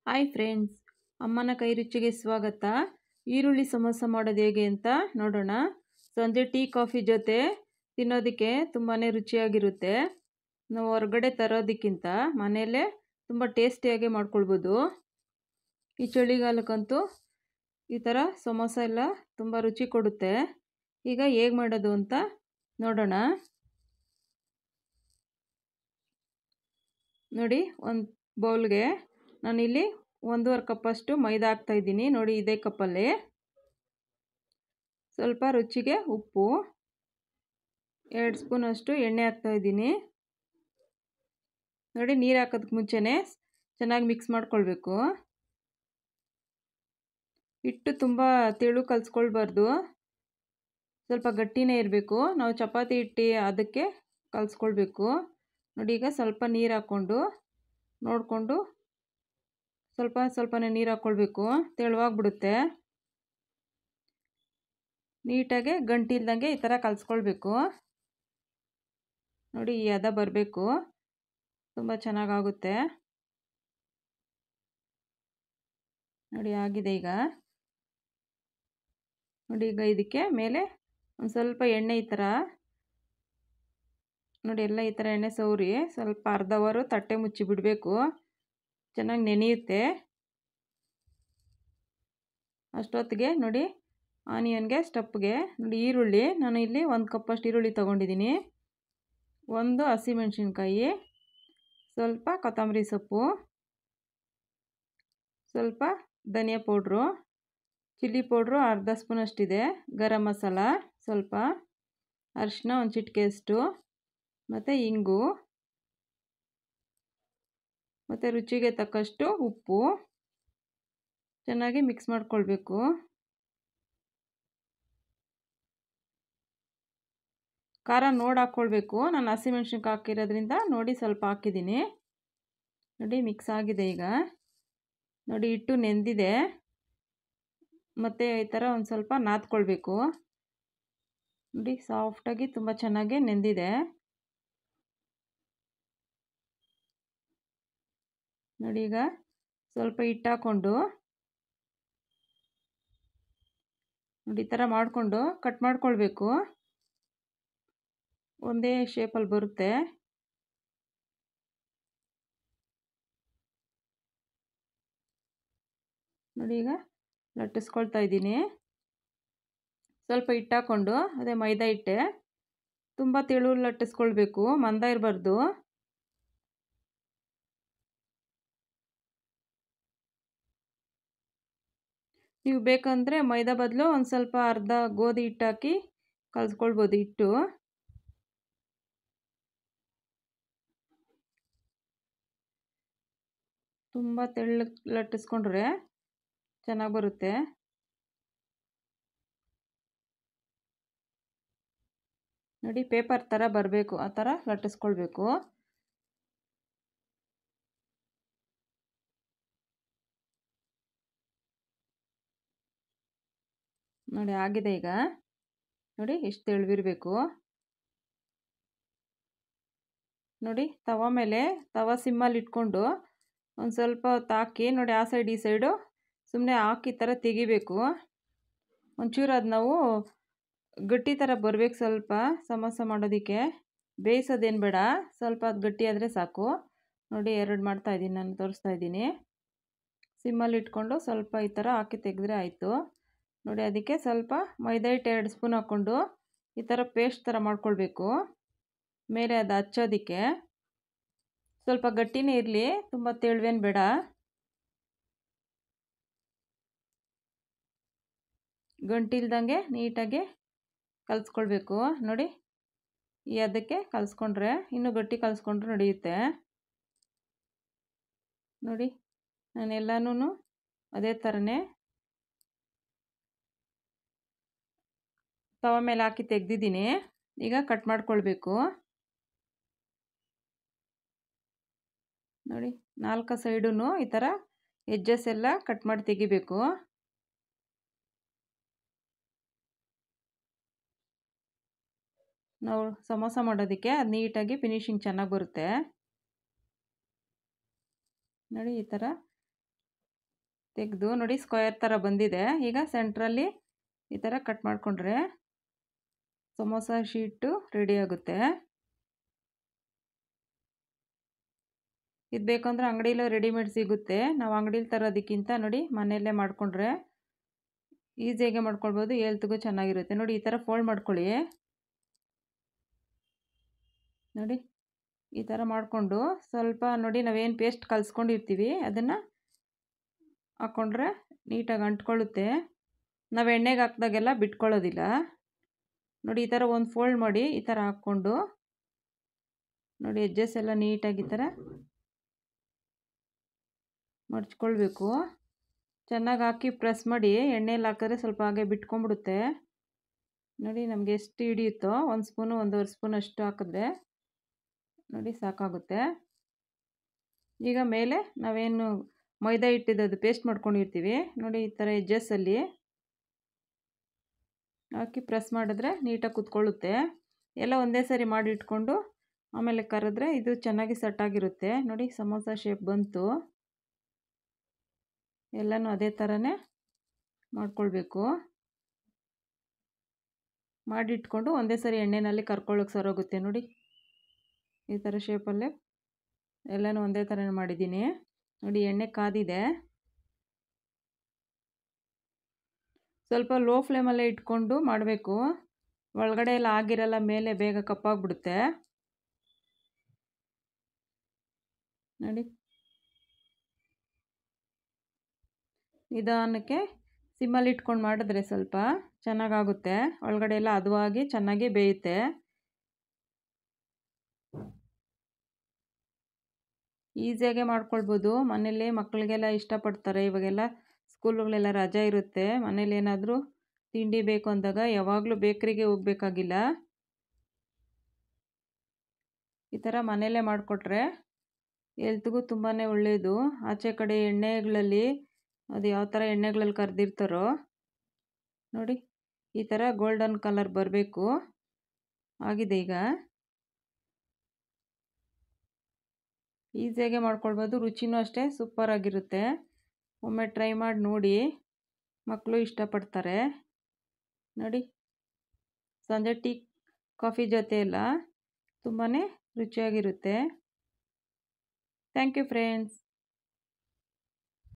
Hi friends, ಅಮ್ಮನ ಕೈ ರುಚಿಗೆ ಸ್ವಾಗತ. ಈರುಳ್ಳಿ ಸಮೋಸ ಮಾಡೋದು ಹೇಗೆ ಅಂತ ನೋಡೋಣ. ಸಂಜೆ ಟೀ ಕಾಫಿ ಜೊತೆ ತಿನ್ನೋದಕ್ಕೆ ತುಂಬಾ ರುಚಿಯಾಗಿರುತ್ತೆ. ನಾವು ಹೊರಗಡೆ ತರೋದಕ್ಕಿಂತ ಮನೆಯಲ್ಲೇ ತುಂಬ ಟೇಸ್ಟಿಯಾಗಿ ಮಾಡ್ಕೊಳ್ಬೋದು. ಈ ಚಳಿಗಾಲಕ್ಕಂತೂ ಈ ಥರ ಸಮೋಸ ಎಲ್ಲ ತುಂಬ ರುಚಿ ಕೊಡುತ್ತೆ. ಈಗ ಹೇಗೆ ಮಾಡೋದು ಅಂತ ನೋಡೋಣ. ನೋಡಿ, ಒಂದು ಬೌಲ್ಗೆ ನಾನಿಲ್ಲಿ 1.5 ಕಪ್ಪಷ್ಟು ಮೈದಾ ಹಾಕ್ತಾಯಿದ್ದೀನಿ. ನೋಡಿ, ಇದೇ ಕಪ್ಪಲ್ಲಿ ಸ್ವಲ್ಪ ರುಚಿಗೆ ಉಪ್ಪು, 2 ಸ್ಪೂನಷ್ಟು ಎಣ್ಣೆ ಹಾಕ್ತಾಯಿದ್ದೀನಿ. ನೋಡಿ, ನೀರು ಹಾಕೋದಕ್ಕೆ ಮುಂಚೆನೇ ಚೆನ್ನಾಗಿ ಮಿಕ್ಸ್ ಮಾಡ್ಕೊಳ್ಬೇಕು. ಹಿಟ್ಟು ತುಂಬ ತೆಳು ಕಲಿಸ್ಕೊಳ್ಬಾರ್ದು, ಸ್ವಲ್ಪ ಗಟ್ಟಿನೇ ಇರಬೇಕು. ನಾವು ಚಪಾತಿ ಹಿಟ್ಟು ಅದಕ್ಕೆ ಕಲಿಸ್ಕೊಳ್ಬೇಕು. ನೋಡಿ, ಈಗ ಸ್ವಲ್ಪ ನೀರು ಹಾಕ್ಕೊಂಡು ನೋಡಿಕೊಂಡು ಸ್ವಲ್ಪನೇ ನೀರು ಹಾಕ್ಕೊಳ್ಬೇಕು, ತೆಳುವಾಗ್ಬಿಡುತ್ತೆ. ನೀಟಾಗಿ ಗಂಟಿಲ್ದಂಗೆ ಈ ಥರ ಕಲಿಸ್ಕೊಳ್ಬೇಕು. ನೋಡಿ, ಈ ಹದ ಬರಬೇಕು, ತುಂಬ ಚೆನ್ನಾಗಾಗುತ್ತೆ. ನೋಡಿ, ಆಗಿದೆ ಈಗ. ನೋಡಿ, ಈಗ ಇದಕ್ಕೆ ಮೇಲೆ ಒಂದು ಸ್ವಲ್ಪ ಎಣ್ಣೆ ಈ ಥರ ನೋಡಿ ಎಲ್ಲ ಈ ಥರ ಎಣ್ಣೆ ಸವರಿ ಸ್ವಲ್ಪ ಅರ್ಧ ಅವರು ತಟ್ಟೆ ಮುಚ್ಚಿ ಬಿಡಬೇಕು. ಚೆನ್ನಾಗಿ ನೆನೆಯುತ್ತೆ. ಅಷ್ಟೊತ್ತಿಗೆ ನೋಡಿ, ಆನಿಯನ್ಗೆ ಸ್ಟಪ್ಗೆ ನೋಡಿ ಈರುಳ್ಳಿ, ನಾನು ಇಲ್ಲಿ 1 ಕಪ್ಪಷ್ಟು ಈರುಳ್ಳಿ ತೊಗೊಂಡಿದ್ದೀನಿ. 1 ಹಸಿಮೆಣಸಿನ್ಕಾಯಿ, ಸ್ವಲ್ಪ ಕೊತ್ತಂಬರಿ ಸೊಪ್ಪು, ಸ್ವಲ್ಪ ಧನಿಯಾ ಪೌಡ್ರು, ಚಿಲ್ಲಿ ಪೌಡ್ರು ಅರ್ಧ ಸ್ಪೂನಷ್ಟಿದೆ, ಗರಂ ಮಸಾಲ ಸ್ವಲ್ಪ, ಅರಿಶಿನ 1 ಚಿಟಿಕೆಯಷ್ಟು, ಮತ್ತು ಇಂಗು, ಮತ್ತು ರುಚಿಗೆ ತಕ್ಕಷ್ಟು ಉಪ್ಪು. ಚೆನ್ನಾಗಿ ಮಿಕ್ಸ್ ಮಾಡ್ಕೊಳ್ಬೇಕು. ಖಾರ ನೋಡಿ ಹಾಕ್ಕೊಳ್ಬೇಕು. ನಾನು ಹಸಿಮೆಣ್ಸಿನ್ಕಾಯಿ ಹಾಕಿರೋದ್ರಿಂದ ನೋಡಿ ಸ್ವಲ್ಪ ಹಾಕಿದ್ದೀನಿ. ನೋಡಿ, ಮಿಕ್ಸ್ ಆಗಿದೆ ಈಗ. ನೋಡಿ, ಹಿಟ್ಟು ನೆಂದಿದೆ. ಮತ್ತು ಈ ಥರ ಒಂದು ಸ್ವಲ್ಪ ನಾದ್ಕೊಳ್ಬೇಕು. ನೋಡಿ, ಸಾಫ್ಟಾಗಿ ತುಂಬ ಚೆನ್ನಾಗಿ ನೆಂದಿದೆ. ನೋಡಿ, ಈಗ ಸ್ವಲ್ಪ ಹಿಟ್ಟು ಹಾಕ್ಕೊಂಡು ನೋಡಿ ಈ ಥರ ಮಾಡಿಕೊಂಡು ಕಟ್ ಮಾಡ್ಕೊಳ್ಬೇಕು. ಒಂದೇ ಶೇಪಲ್ಲಿ ಬರುತ್ತೆ. ನೋಡಿ, ಈಗ ಲಟ್ಟಿಸ್ಕೊಳ್ತಾ ಇದ್ದೀನಿ. ಸ್ವಲ್ಪ ಹಿಟ್ಟು ಹಾಕ್ಕೊಂಡು, ಅದೇ ಮೈದಾ ಹಿಟ್ಟೆ, ತುಂಬ ತೆಳು ಲಟ್ಟಿಸ್ಕೊಳ್ಬೇಕು, ಮಂದ ಇರಬಾರ್ದು. ನೀವು ಬೇಕಂದರೆ ಮೈದಾ ಬದಲು ಒಂದು ಸ್ವಲ್ಪ ಅರ್ಧ ಗೋಧಿ ಹಿಟ್ಟು ಹಾಕಿ ಕಲಿಸ್ಕೊಳ್ಬೋದು ಹಿಟ್ಟು. ತುಂಬ ತೆಳ್ಳಗೆ ಲಟ್ಟಿಸ್ಕೊಂಡ್ರೆ ಚೆನ್ನಾಗಿ ಬರುತ್ತೆ. ನೋಡಿ, ಪೇಪರ್ ಥರ ಬರಬೇಕು, ಆ ಥರ ಲಟ್ಟಿಸ್ಕೊಳ್ಬೇಕು. ನೋಡಿ, ಆಗಿದೆ ಈಗ. ನೋಡಿ, ಎಷ್ಟು ತೆಳುವಿರಬೇಕು. ನೋಡಿ, ತವ ಸಿಮ್ಮಲ್ಲಿ ಇಟ್ಕೊಂಡು ಒಂದು ಸ್ವಲ್ಪ ಹೊತ್ತು ಹಾಕಿ ನೋಡಿ, ಆ ಸೈಡ್ ಈ ಸೈಡು ಸುಮ್ಮನೆ ಹಾಕಿ ಥರ ತೆಗಿಬೇಕು. ಒಂಚೂರು ಅದು ನಾವು ಗಟ್ಟಿ ಥರ ಬರಬೇಕು. ಸ್ವಲ್ಪ ಸಮೋಸ ಮಾಡೋದಕ್ಕೆ ಬೇಯಿಸೋದೇನು ಬೇಡ, ಸ್ವಲ್ಪ ಅದು ಗಟ್ಟಿ ಆದರೆ ಸಾಕು. ನೋಡಿ, 2 ಮಾಡ್ತಾಯಿದ್ದೀನಿ, ನಾನು ತೋರಿಸ್ತಾ ಇದ್ದೀನಿ. ಸಿಮ್ಮಲ್ಲಿ ಇಟ್ಕೊಂಡು ಸ್ವಲ್ಪ ಈ ಥರ ಹಾಕಿ ತೆಗೆದ್ರೆ ಆಯಿತು. ನೋಡಿ, ಅದಕ್ಕೆ ಸ್ವಲ್ಪ ಮೈದಾ ಹಿಟ್ಟು 2 ಸ್ಪೂನ್ ಹಾಕ್ಕೊಂಡು ಈ ಥರ ಪೇಸ್ಟ್ ಥರ ಮಾಡ್ಕೊಳ್ಬೇಕು. ಮೇಲೆ ಅದು ಹಚ್ಚೋದಕ್ಕೆ ಸ್ವಲ್ಪ ಗಟ್ಟಿನೇ ಇರಲಿ, ತುಂಬ ತೆಳುವೇನು ಬೇಡ. ಗಂಟಿಲ್ದಂಗೆ ನೀಟಾಗಿ ಕಲಿಸ್ಕೊಳ್ಬೇಕು. ನೋಡಿ, ಈ ಅದಕ್ಕೆ ಕಲಿಸ್ಕೊಂಡ್ರೆ ಇನ್ನೂ ಗಟ್ಟಿ ಕಲಿಸ್ಕೊಂಡ್ರೆ ನಡೆಯುತ್ತೆ. ನೋಡಿ, ನಾನೆಲ್ಲನೂ ಅದೇ ಥರನೇ ತವ ಮೇಲೆ ಹಾಕಿ ತೆಗೆದಿದ್ದೀನಿ. ಈಗ ಕಟ್ ಮಾಡ್ಕೊಳ್ಬೇಕು. ನೋಡಿ, 4 ಸೈಡೂ ಈ ಥರ ಎಡ್ಜಸ್ ಎಲ್ಲ ಕಟ್ ಮಾಡಿ ತೆಗಿಬೇಕು. ನಾವು ಸಮೋಸ ಮಾಡೋದಕ್ಕೆ ಅದು ನೀಟಾಗಿ ಫಿನಿಶಿಂಗ್ ಚೆನ್ನಾಗಿ ಬರುತ್ತೆ. ನೋಡಿ, ಈ ಥರ ತೆಗೆದು ನೋಡಿ ಸ್ಕ್ವೇರ್ ಥರ ಬಂದಿದೆ. ಈಗ ಸೆಂಟ್ರಲ್ಲಿ ಈ ಥರ ಕಟ್ ಮಾಡಿಕೊಂಡ್ರೆ ಸಮೋಸ ಶೀಟು ರೆಡಿ ಆಗುತ್ತೆ. ಇದು ಬೇಕಂದ್ರೆ ಅಂಗಡಿಲೂ ರೆಡಿಮೇಡ್ ಸಿಗುತ್ತೆ. ನಾವು ಅಂಗಡೀಲಿ ತರೋದಕ್ಕಿಂತ ನೋಡಿ ಮನೆಯಲ್ಲೇ ಮಾಡಿಕೊಂಡ್ರೆ ಈಸಿಯಾಗೆ ಮಾಡ್ಕೊಳ್ಬೋದು, ಹೆಲ್ತ್ಗೂ ಚೆನ್ನಾಗಿರುತ್ತೆ. ನೋಡಿ ಈ ಥರ ಫೋಲ್ಡ್ ಮಾಡ್ಕೊಳ್ಳಿ. ನೋಡಿ ಈ ಥರ ಮಾಡಿಕೊಂಡು ಸ್ವಲ್ಪ ನೋಡಿ ನಾವೇನು ಪೇಸ್ಟ್ ಕಲಿಸ್ಕೊಂಡಿರ್ತೀವಿ ಅದನ್ನು ಹಾಕ್ಕೊಂಡ್ರೆ ನೀಟಾಗಿ ಅಂಟ್ಕೊಳ್ಳುತ್ತೆ. ನಾವು ಎಣ್ಣೆಗೆ ಹಾಕ್ದಾಗೆಲ್ಲ ಬಿಟ್ಕೊಳ್ಳೋದಿಲ್ಲ. ನೋಡಿ ಈ ಥರ ಒಂದು ಫೋಲ್ಡ್ ಮಾಡಿ ಈ ಥರ ಹಾಕ್ಕೊಂಡು ನೋಡಿ ಎಡ್ಜಸ್ ಎಲ್ಲ ನೀಟಾಗಿ ಈ ಥರ ಮಡ್ಚ್ಕೊಳ್ಬೇಕು. ಚೆನ್ನಾಗಿ ಹಾಕಿ ಪ್ರೆಸ್ ಮಾಡಿ ಎಣ್ಣೆಯಲ್ಲಿ ಹಾಕಿದ್ರೆ ಸ್ವಲ್ಪ ಹಾಗೆ ಬಿಟ್ಕೊಂಡ್ಬಿಡುತ್ತೆ. ನೋಡಿ ನಮಗೆ ಎಷ್ಟು ಹಿಡಿಯುತ್ತೋ 1 ಸ್ಪೂನು 1.5 ಸ್ಪೂನ್ ಅಷ್ಟು ಹಾಕಿದ್ರೆ ನೋಡಿ ಸಾಕಾಗುತ್ತೆ. ಈಗ ಮೇಲೆ ನಾವೇನು ಮೈದಾ ಹಿಟ್ಟಿದ್ದು ಪೇಸ್ಟ್ ಮಾಡ್ಕೊಂಡಿರ್ತೀವಿ ನೋಡಿ ಈ ಥರ ಎಡ್ಜಸ್ಸಲ್ಲಿ ಹಾಕಿ ಪ್ರೆಸ್ ಮಾಡಿದ್ರೆ ನೀಟಾಗಿ ಕುತ್ಕೊಳ್ಳುತ್ತೆ. ಎಲ್ಲ ಒಂದೇ ಸರಿ ಮಾಡಿ ಇಟ್ಕೊಂಡು ಆಮೇಲೆ ಕರೆದ್ರೆ ಇದು ಚೆನ್ನಾಗಿ ಸೆಟ್ಟಾಗಿರುತ್ತೆ. ನೋಡಿ ಸಮೋಸ ಶೇಪ್ ಬಂತು. ಎಲ್ಲನೂ ಅದೇ ಥರನೇ ಮಾಡ್ಕೊಳ್ಬೇಕು. ಮಾಡಿಟ್ಕೊಂಡು ಒಂದೇ ಸರಿ ಎಣ್ಣೆಯಲ್ಲಿ ಕರ್ಕೊಳ್ಳೋಕೆ ಸರೋಗುತ್ತೆ. ನೋಡಿ ಈ ಥರ ಶೇಪಲ್ಲೇ ಎಲ್ಲನೂ ಒಂದೇ ಥರ ಮಾಡಿದ್ದೀನಿ. ನೋಡಿ ಎಣ್ಣೆ ಕಾದಿದೆ. ಸ್ವಲ್ಪ ಲೋ ಫ್ಲೇಮಲ್ಲೇ ಇಟ್ಕೊಂಡು ಮಾಡಬೇಕು. ಒಳಗಡೆ ಎಲ್ಲ ಆಗಿರಲ್ಲ, ಮೇಲೆ ಬೇಗ ಕಪ್ಪಾಗ್ಬಿಡುತ್ತೆ. ನೋಡಿ ನಿಧಾನಕ್ಕೆ ಸಿಮ್ಮಲ್ಲಿ ಇಟ್ಕೊಂಡು ಮಾಡಿದ್ರೆ ಸ್ವಲ್ಪ ಚೆನ್ನಾಗಾಗುತ್ತೆ. ಒಳಗಡೆ ಎಲ್ಲ ಹದವಾಗಿ ಚೆನ್ನಾಗಿ ಬೇಯುತ್ತೆ. ಈಸಿಯಾಗೆ ಮಾಡ್ಕೊಳ್ಬೋದು. ಮನೇಲಿ ಮಕ್ಕಳಿಗೆಲ್ಲ ಇಷ್ಟಪಡ್ತಾರೆ. ಇವಾಗೆಲ್ಲ ಸ್ಕೂಲುಗಳೆಲ್ಲ ರಜೆ ಇರುತ್ತೆ. ಮನೇಲಿ ಏನಾದರೂ ತಿಂಡಿ ಬೇಕು ಅಂದಾಗ ಯಾವಾಗಲೂ ಬೇಕ್ರಿಗೆ ಹೋಗಬೇಕಾಗಿಲ್ಲ. ಈ ಥರ ಮನೆಯಲ್ಲೇ ಮಾಡಿಕೊಟ್ರೆ ಹೆಲ್ತ್ಗೂ ತುಂಬಾ ಒಳ್ಳೆಯದು. ಆಚೆ ಕಡೆ ಎಣ್ಣೆಗಳಲ್ಲಿ ಅದು ಯಾವ ಥರ ಎಣ್ಣೆಗಳಲ್ಲಿ ಕರೆದಿರ್ತಾರೋ ನೋಡಿ ಈ ಥರ ಗೋಲ್ಡನ್ ಕಲರ್ ಬರಬೇಕು. ಆಗಿದೆ ಈಗ. ಈಸಿಯಾಗೆ ಮಾಡ್ಕೊಳ್ಬೋದು. ರುಚಿನೂ ಅಷ್ಟೇ ಸೂಪರಾಗಿರುತ್ತೆ. ಒಮ್ಮೆ ಟ್ರೈ ಮಾಡಿ ನೋಡಿ, ಮಕ್ಕಳು ಇಷ್ಟಪಡ್ತಾರೆ. ನೋಡಿ ಸಂಜೆ ಟೀ ಕಾಫಿ ಜೊತೆ ಎಲ್ಲ ತುಂಬಾ ರುಚಿಯಾಗಿರುತ್ತೆ. Thank you friends.